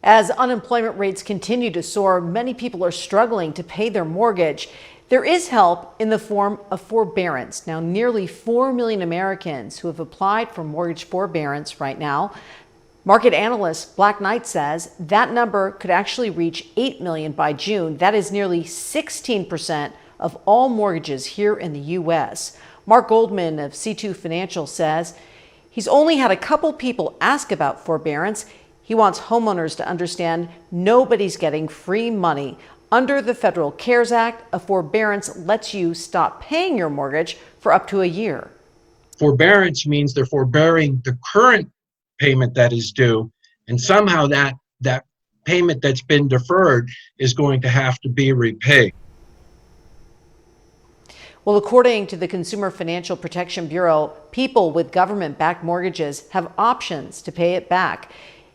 As unemployment rates continue to soar, many people are struggling to pay their mortgage. There is help in the form of forbearance. Now, nearly 4 million Americans who have applied for mortgage forbearance right now. Market analyst Black Knight says that number could actually reach 8 million by June. That is nearly 16% of all mortgages here in the U.S. Mark Goldman of C2 Financial says he's only had a couple people ask about forbearance. He wants homeowners to understand nobody's getting free money. Under the Federal CARES Act, a forbearance lets you stop paying your mortgage for up to a year. Forbearance means they're forbearing the current payment that is due, and somehow that payment that's been deferred is going to have to be repaid. Well, according to the Consumer Financial Protection Bureau, people with government-backed mortgages have options to pay it back.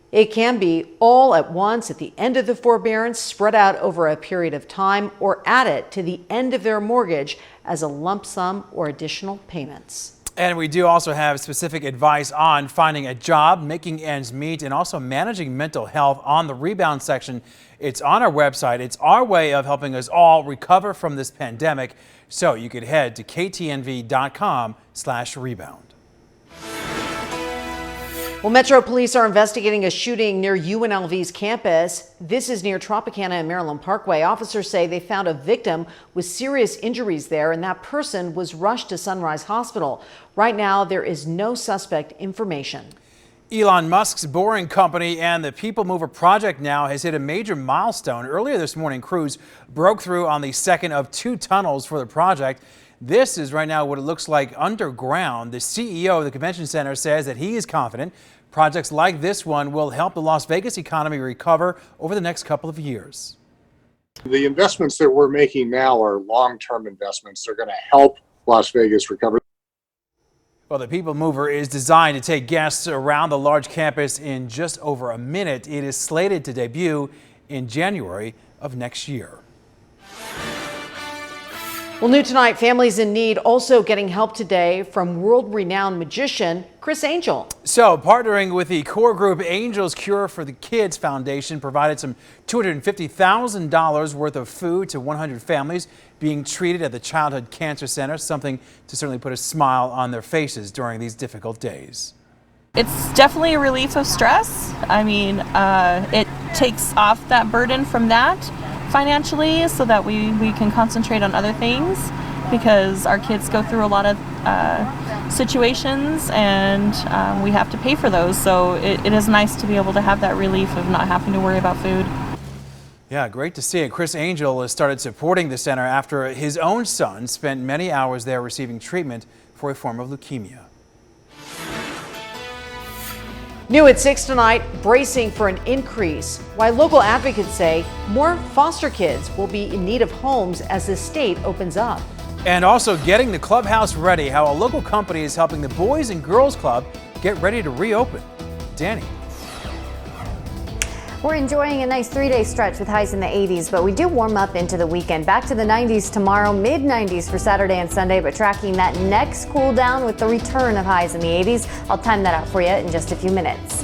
It can be all at once at the end of the forbearance, spread out over a period of time, or add it to the end of their mortgage as a lump sum or additional payments. And we do also have specific advice on finding a job, making ends meet, and also managing mental health on the Rebound section. It's on our website. It's our way of helping us all recover from this pandemic. So you could head to ktnv.com/rebound. Well, Metro Police are investigating a shooting near UNLV's campus. This is near Tropicana and Maryland Parkway. Officers say they found a victim with serious injuries there, and that person was rushed to Sunrise Hospital. Right now, there is no suspect information. Elon Musk's Boring Company and the People Mover project now has hit a major milestone. Earlier this morning, crews broke through on the second of 2 tunnels for the project. This is right now what it looks like underground. The CEO of the convention center says that he is confident projects like this one will help the Las Vegas economy recover over the next couple of years. The investments that we're making now are long-term investments. They're going to help Las Vegas recover. Well, the People Mover is designed to take guests around the large campus in just over a minute. It is slated to debut in January of next year. Well, new tonight, families in need also getting help today from world-renowned magician Criss Angel. So, partnering with the core group Angels Cure for the Kids Foundation provided some $250,000 worth of food to 100 families being treated at the Childhood Cancer Center, something to certainly put a smile on their faces during these difficult days. It's definitely a relief of stress. I mean, it takes off that burden from that financially so that we can concentrate on other things, because our kids go through a lot of situations and we have to pay for those. So it is nice to be able to have that relief of not having to worry about food. Yeah, great to see it. Criss Angel has started supporting the center after his own son spent many hours there receiving treatment for a form of leukemia. New at 6 tonight, bracing for an increase. Why local advocates say more foster kids will be in need of homes as the state opens up. And also getting the clubhouse ready, how a local company is helping the Boys and Girls Club get ready to reopen. Danny. We're enjoying a nice 3-day stretch with highs in the 80s, but we do warm up into the weekend. Back to the 90s tomorrow, mid-90s for Saturday and Sunday, but tracking that next cool down with the return of highs in the 80s. I'll time that out for you in just a few minutes.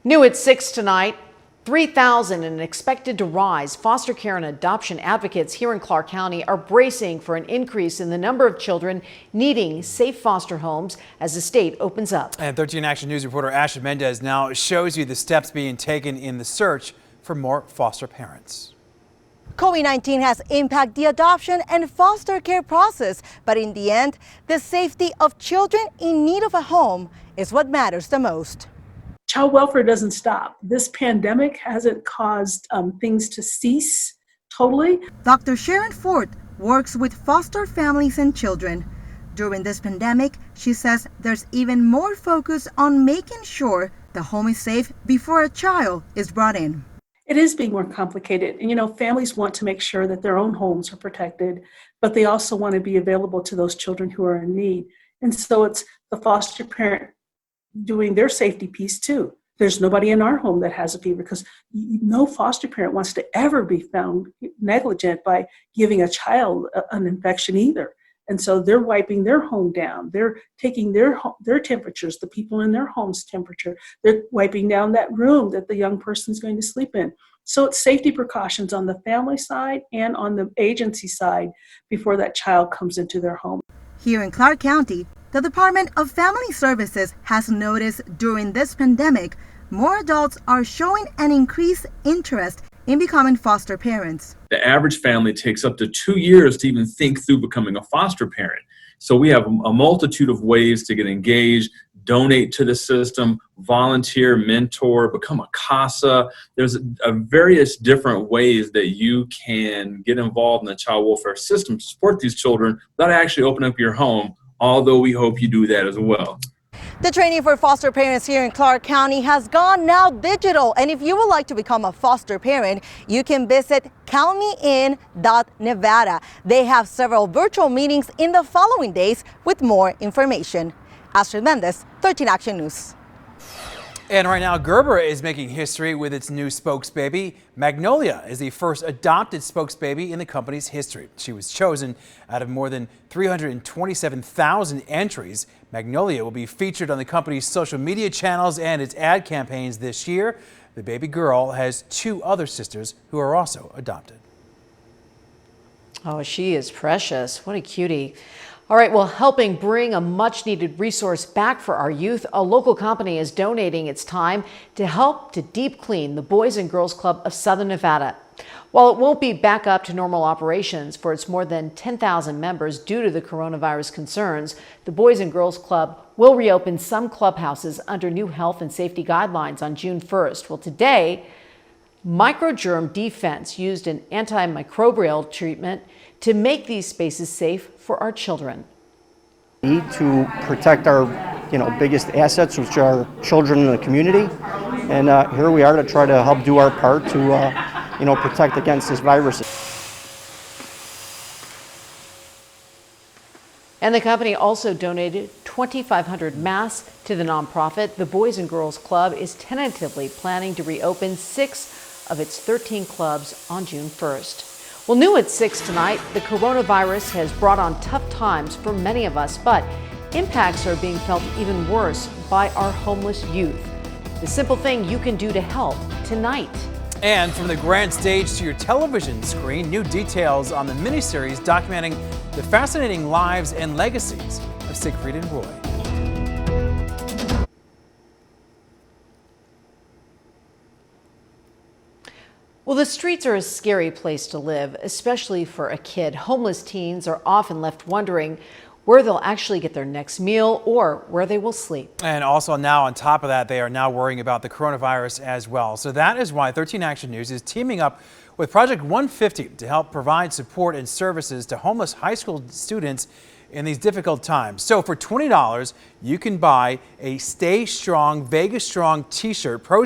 New at 6 tonight, 3,000 and expected to rise. Foster care and adoption advocates here in Clark County are bracing for an increase in the number of children needing safe foster homes as the state opens up. And 13 Action News reporter Asha Mendez now shows you the steps being taken in the search for more foster parents. COVID-19 has impacted the adoption and foster care process, but in the end, the safety of children in need of a home is what matters the most. Child welfare doesn't stop. This pandemic hasn't caused things to cease totally. Dr. Sharon Ford works with foster families and children. During this pandemic, she says there's even more focus on making sure the home is safe before a child is brought in. It is being more complicated. And, families want to make sure that their own homes are protected, but they also want to be available to those children who are in need. And so it's the foster parent doing their safety piece too. There's nobody in our home that has a fever, because no foster parent wants to ever be found negligent by giving a child an infection either. And so they're wiping their home down. They're taking their temperatures, the people in their home's temperature. They're wiping down that room that the young person's going to sleep in. So it's safety precautions on the family side and on the agency side before that child comes into their home. Here in Clark County, the Department of Family Services has noticed during this pandemic, more adults are showing an increased interest in becoming foster parents. The average family takes up to 2 years to even think through becoming a foster parent. So we have a multitude of ways to get engaged, donate to the system, volunteer, mentor, become a CASA. There's various different ways that you can get involved in the child welfare system to support these children without actually opening up your home, although we hope you do that as well. The training for foster parents here in Clark County has gone now digital, and if you would like to become a foster parent, you can visit countmein.nevada. They have several virtual meetings in the following days with more information. Astrid Mendez, 13 Action News. And right now, Gerber is making history with its new spokesbaby. Magnolia is the first adopted spokesbaby in the company's history. She was chosen out of more than 327,000 entries. Magnolia will be featured on the company's social media channels and its ad campaigns this year. The baby girl has 2 other sisters who are also adopted. Oh, she is precious. What a cutie. All right, well, helping bring a much needed resource back for our youth, a local company is donating its time to help to deep clean the Boys and Girls Club of Southern Nevada. While it won't be back up to normal operations for its more than 10,000 members due to the coronavirus concerns, the Boys and Girls Club will reopen some clubhouses under new health and safety guidelines on June 1st. Well, today, microgerm defense used an antimicrobial treatment to make these spaces safe for our children. We need to protect our biggest assets, which are children in the community. And here we are to try to help do our part to protect against this virus. And the company also donated 2,500 masks to the nonprofit. The Boys and Girls Club is tentatively planning to reopen 6 of its 13 clubs on June 1st. Well, new at 6 tonight, the coronavirus has brought on tough times for many of us, but impacts are being felt even worse by our homeless youth. The simple thing you can do to help tonight. And from the grand stage to your television screen, new details on the miniseries documenting the fascinating lives and legacies of Siegfried and Roy. Well, the streets are a scary place to live, especially for a kid. Homeless teens are often left wondering where they'll actually get their next meal or where they will sleep. And also now on top of that, they are now worrying about the coronavirus as well. So that is why 13 Action News is teaming up with Project 150 to help provide support and services to homeless high school students in these difficult times. So for $20, you can buy a Stay Strong, Vegas Strong t-shirt.